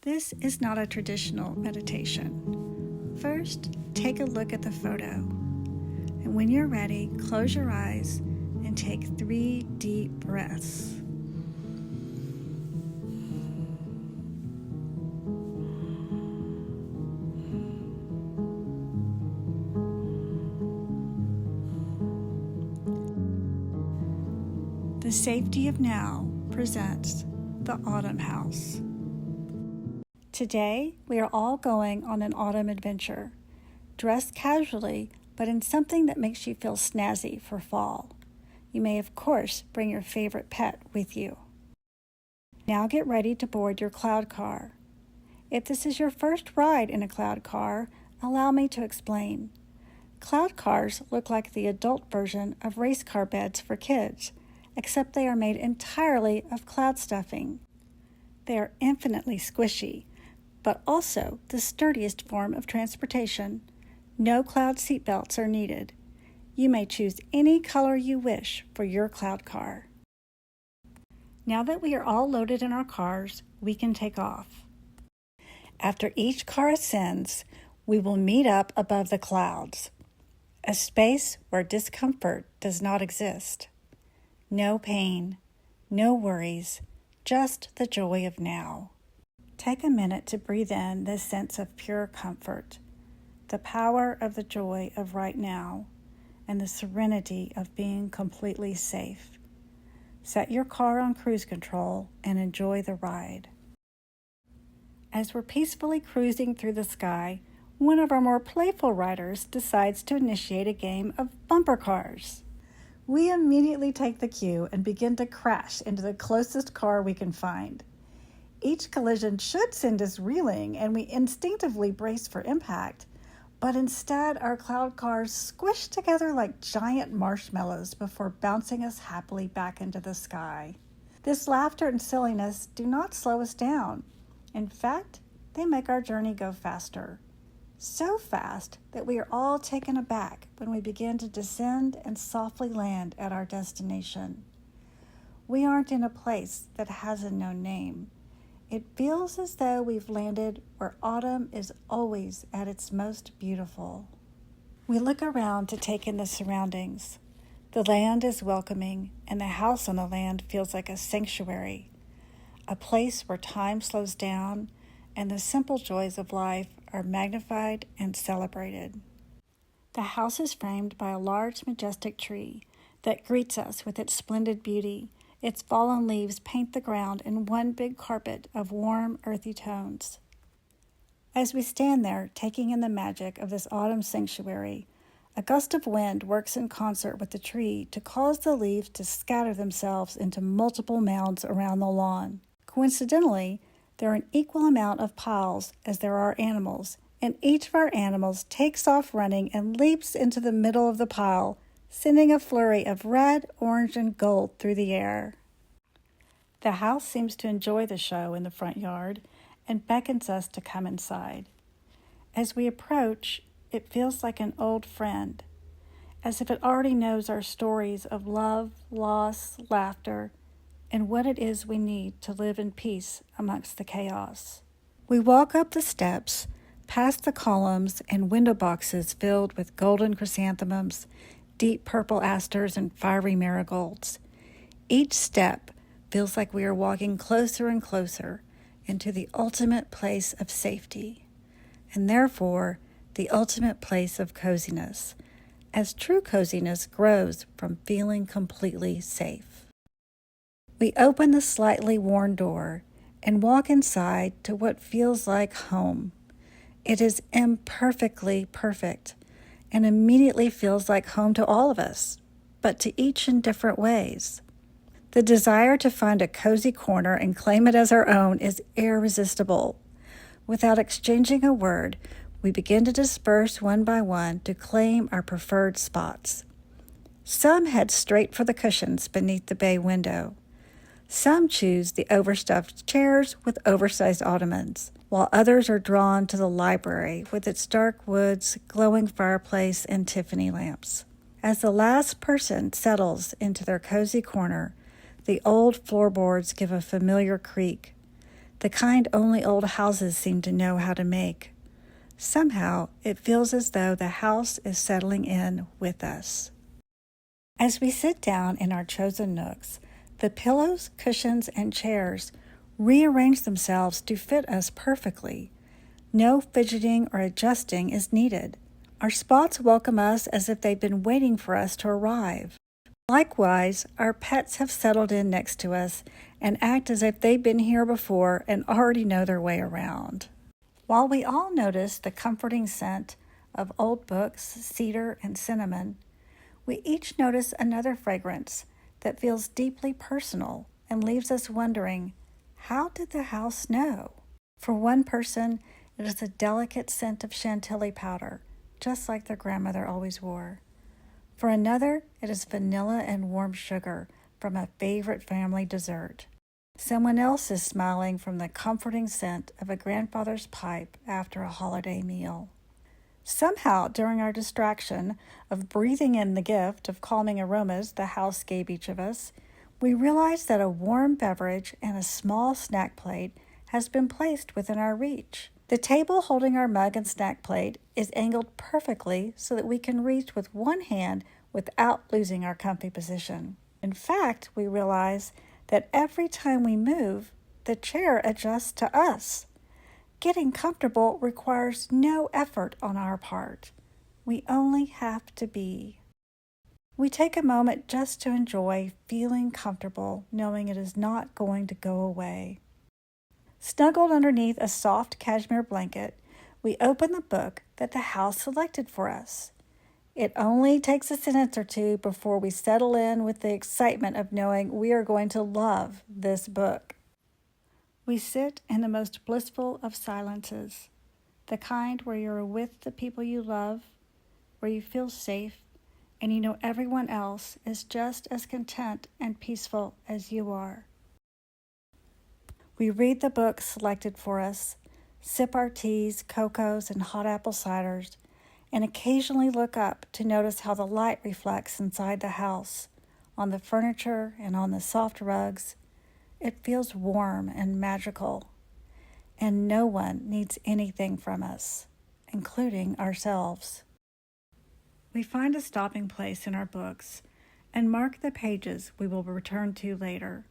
This is not a traditional meditation. First, take a look at the photo. And when you're ready, close your eyes and take 3 deep breaths. The Safety of Now presents the Autumn House. Today, we are all going on an autumn adventure, dressed casually, but in something that makes you feel snazzy for fall. You may, of course, bring your favorite pet with you. Now get ready to board your cloud car. If this is your first ride in a cloud car, allow me to explain. Cloud cars look like the adult version of race car beds for kids, except they are made entirely of cloud stuffing. They are infinitely squishy, but also the sturdiest form of transportation. No cloud seatbelts are needed. You may choose any color you wish for your cloud car. Now that we are all loaded in our cars, we can take off. After each car ascends, we will meet up above the clouds, a space where discomfort does not exist. No pain, no worries, just the joy of now. Take a minute to breathe in this sense of pure comfort, the power of the joy of right now, and the serenity of being completely safe. Set your car on cruise control and enjoy the ride. As we're peacefully cruising through the sky, one of our more playful riders decides to initiate a game of bumper cars. We immediately take the cue and begin to crash into the closest car we can find. Each collision should send us reeling, and we instinctively brace for impact, but instead our cloud cars squish together like giant marshmallows before bouncing us happily back into the sky. This laughter and silliness do not slow us down. In fact, they make our journey go faster. So fast that we are all taken aback when we begin to descend and softly land at our destination. We aren't in a place that has a known name. It feels as though we've landed where autumn is always at its most beautiful. We look around to take in the surroundings. The land is welcoming, and the house on the land feels like a sanctuary, a place where time slows down and the simple joys of life are magnified and celebrated. The house is framed by a large, majestic tree that greets us with its splendid beauty. Its fallen leaves paint the ground in one big carpet of warm, earthy tones. As we stand there, taking in the magic of this autumn sanctuary, a gust of wind works in concert with the tree to cause the leaves to scatter themselves into multiple mounds around the lawn. Coincidentally, there are an equal amount of piles as there are animals, and each of our animals takes off running and leaps into the middle of the pile, sending a flurry of red, orange, and gold through the air. The house seems to enjoy the show in the front yard and beckons us to come inside. As we approach, it feels like an old friend, as if it already knows our stories of love, loss, laughter, and what it is we need to live in peace amongst the chaos. We walk up the steps, past the columns and window boxes filled with golden chrysanthemums, deep purple asters, and fiery marigolds. Each step feels like we are walking closer and closer into the ultimate place of safety, and therefore the ultimate place of coziness, as true coziness grows from feeling completely safe. We open the slightly worn door and walk inside to what feels like home. It is imperfectly perfect and immediately feels like home to all of us, but to each in different ways. The desire to find a cozy corner and claim it as our own is irresistible. Without exchanging a word, we begin to disperse one by one to claim our preferred spots. Some head straight for the cushions beneath the bay window. Some choose the overstuffed chairs with oversized ottomans, while others are drawn to the library with its dark woods, glowing fireplace, and Tiffany lamps. As the last person settles into their cozy corner, the old floorboards give a familiar creak. the kind only old houses seem to know how to make. Somehow, it feels as though the house is settling in with us. As we sit down in our chosen nooks, the pillows, cushions, and chairs rearrange themselves to fit us perfectly. No fidgeting or adjusting is needed. Our spots welcome us as if they've been waiting for us to arrive. Likewise, our pets have settled in next to us and act as if they've been here before and already know their way around. While we all notice the comforting scent of old books, cedar, and cinnamon, we each notice another fragrance that feels deeply personal and leaves us wondering, how did the house know? For one person, it is a delicate scent of chantilly powder, just like their grandmother always wore. For another, it is vanilla and warm sugar from a favorite family dessert. Someone else is smiling from the comforting scent of a grandfather's pipe after a holiday meal. Somehow, during our distraction of breathing in the gift of calming aromas the house gave each of us, we realize that a warm beverage and a small snack plate has been placed within our reach. The table holding our mug and snack plate is angled perfectly so that we can reach with one hand without losing our comfy position. In fact, we realize that every time we move, the chair adjusts to us. Getting comfortable requires no effort on our part. We only have to be. We take a moment just to enjoy feeling comfortable, knowing it is not going to go away. Snuggled underneath a soft cashmere blanket, we open the book that the house selected for us. It only takes a sentence or two before we settle in with the excitement of knowing we are going to love this book. We sit in the most blissful of silences, the kind where you're with the people you love, where you feel safe, and you know everyone else is just as content and peaceful as you are. We read the book selected for us, sip our teas, cocos, and hot apple ciders, and occasionally look up to notice how the light reflects inside the house, on the furniture and on the soft rugs. It feels warm and magical, and no one needs anything from us, including ourselves. We find a stopping place in our books and mark the pages we will return to later.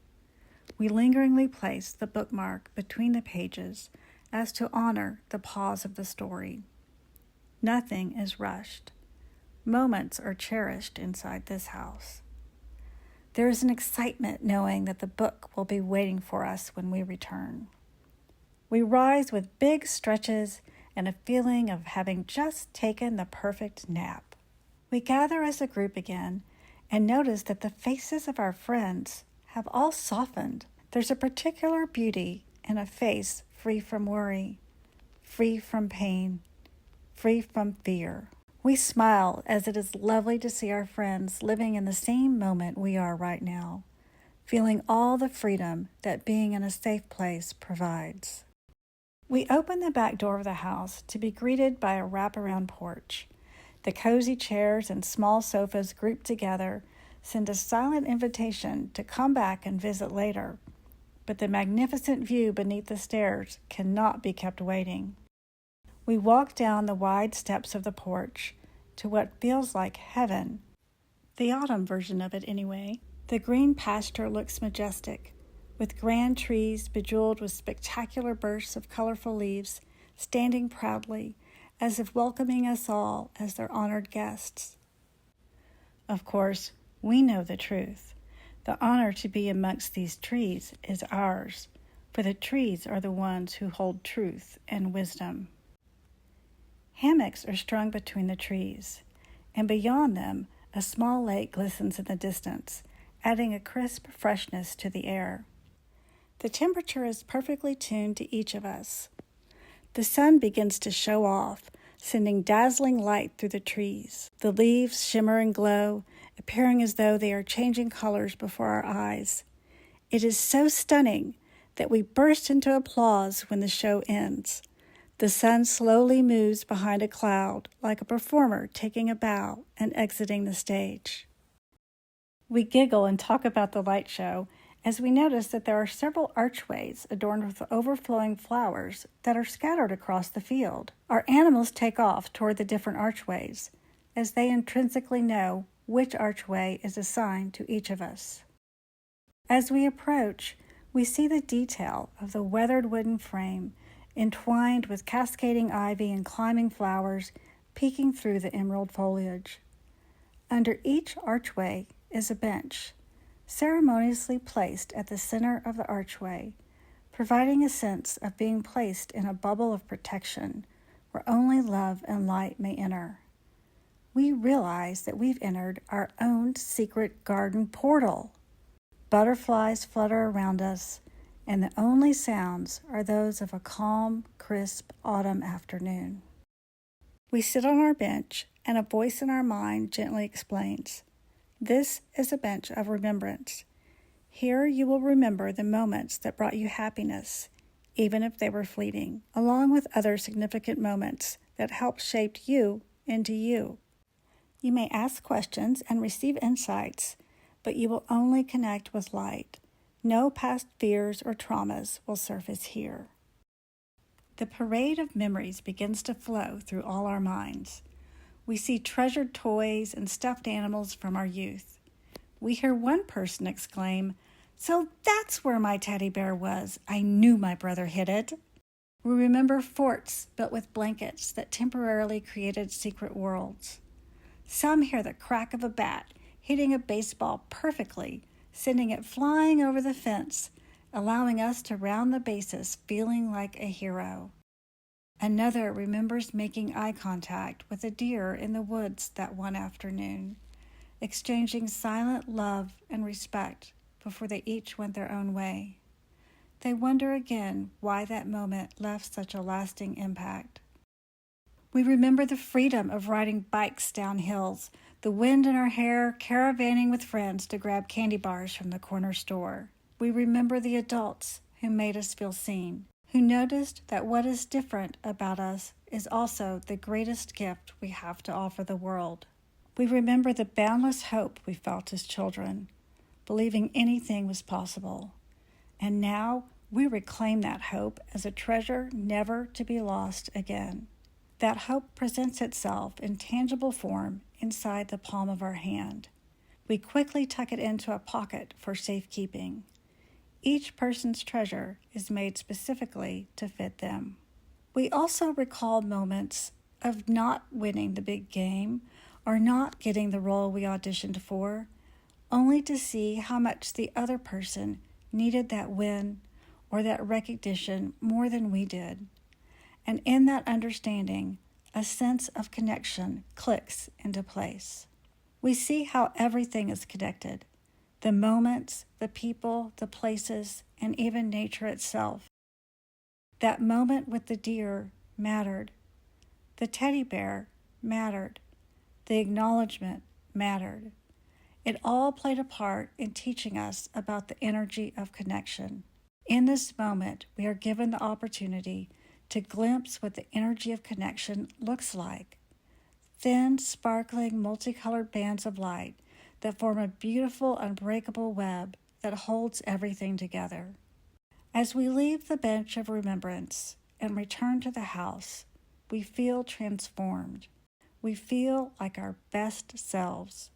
We lingeringly place the bookmark between the pages as to honor the pause of the story. Nothing is rushed. Moments are cherished inside this house. There is an excitement knowing that the book will be waiting for us when we return. We rise with big stretches and a feeling of having just taken the perfect nap. We gather as a group again and notice that the faces of our friends have all softened. There's a particular beauty in a face free from worry, free from pain, free from fear. We smile as it is lovely to see our friends living in the same moment we are right now, feeling all the freedom that being in a safe place provides. We open the back door of the house to be greeted by a wraparound porch. The cozy chairs and small sofas grouped together send a silent invitation to come back and visit later, but the magnificent view beneath the stairs cannot be kept waiting. We walk down the wide steps of the porch to what feels like heaven, the autumn version of it anyway. The green pasture looks majestic, with grand trees bejeweled with spectacular bursts of colorful leaves standing proudly as if welcoming us all as their honored guests. Of course, we know the truth. The honor to be amongst these trees is ours, for the trees are the ones who hold truth and wisdom. Hammocks are strung between the trees, and beyond them, a small lake glistens in the distance, adding a crisp freshness to the air. The temperature is perfectly tuned to each of us. The sun begins to show off, sending dazzling light through the trees. The leaves shimmer and glow, appearing as though they are changing colors before our eyes. It is so stunning that we burst into applause when the show ends. The sun slowly moves behind a cloud, like a performer taking a bow and exiting the stage. We giggle and talk about the light show as we notice that there are several archways adorned with overflowing flowers that are scattered across the field. Our animals take off toward the different archways, as they intrinsically know which archway is assigned to each of us. As we approach, we see the detail of the weathered wooden frame entwined with cascading ivy and climbing flowers peeking through the emerald foliage. Under each archway is a bench, ceremoniously placed at the center of the archway, providing a sense of being placed in a bubble of protection where only love and light may enter. We realize that we've entered our own secret garden portal. Butterflies flutter around us, and the only sounds are those of a calm, crisp autumn afternoon. We sit on our bench, and a voice in our mind gently explains, "This is a bench of remembrance. Here you will remember the moments that brought you happiness, even if they were fleeting, along with other significant moments that helped shape you into you. You may ask questions and receive insights, but you will only connect with light. No past fears or traumas will surface here." The parade of memories begins to flow through all our minds. We see treasured toys and stuffed animals from our youth. We hear one person exclaim, "So that's where my teddy bear was. I knew my brother hid it." We remember forts built with blankets that temporarily created secret worlds. Some hear the crack of a bat hitting a baseball perfectly, sending it flying over the fence, allowing us to round the bases feeling like a hero. Another remembers making eye contact with a deer in the woods that one afternoon, exchanging silent love and respect before they each went their own way. They wonder again why that moment left such a lasting impact. We remember the freedom of riding bikes down hills, the wind in our hair, caravanning with friends to grab candy bars from the corner store. We remember the adults who made us feel seen, who noticed that what is different about us is also the greatest gift we have to offer the world. We remember the boundless hope we felt as children, believing anything was possible. And now we reclaim that hope as a treasure never to be lost again. That hope presents itself in tangible form inside the palm of our hand. We quickly tuck it into a pocket for safekeeping. Each person's treasure is made specifically to fit them. We also recall moments of not winning the big game or not getting the role we auditioned for, only to see how much the other person needed that win or that recognition more than we did. And in that understanding, a sense of connection clicks into place. We see how everything is connected. The moments, the people, the places, and even nature itself. That moment with the deer mattered. The teddy bear mattered. The acknowledgement mattered. It all played a part in teaching us about the energy of connection. In this moment, we are given the opportunity to glimpse what the energy of connection looks like. Thin, sparkling, multicolored bands of light that form a beautiful, unbreakable web that holds everything together. As we leave the bench of remembrance and return to the house, we feel transformed. We feel like our best selves,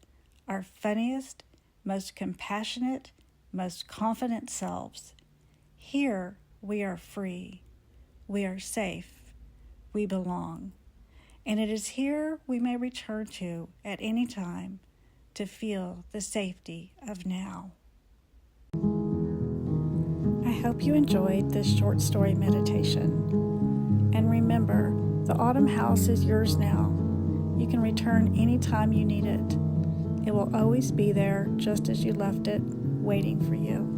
our funniest, most compassionate, most confident selves. Here we are free. We are safe. We belong. And it is here we may return to at any time to feel the safety of now. I hope you enjoyed this short story meditation. And remember, the autumn house is yours now. You can return anytime you need it. It will always be there just as you left it, waiting for you.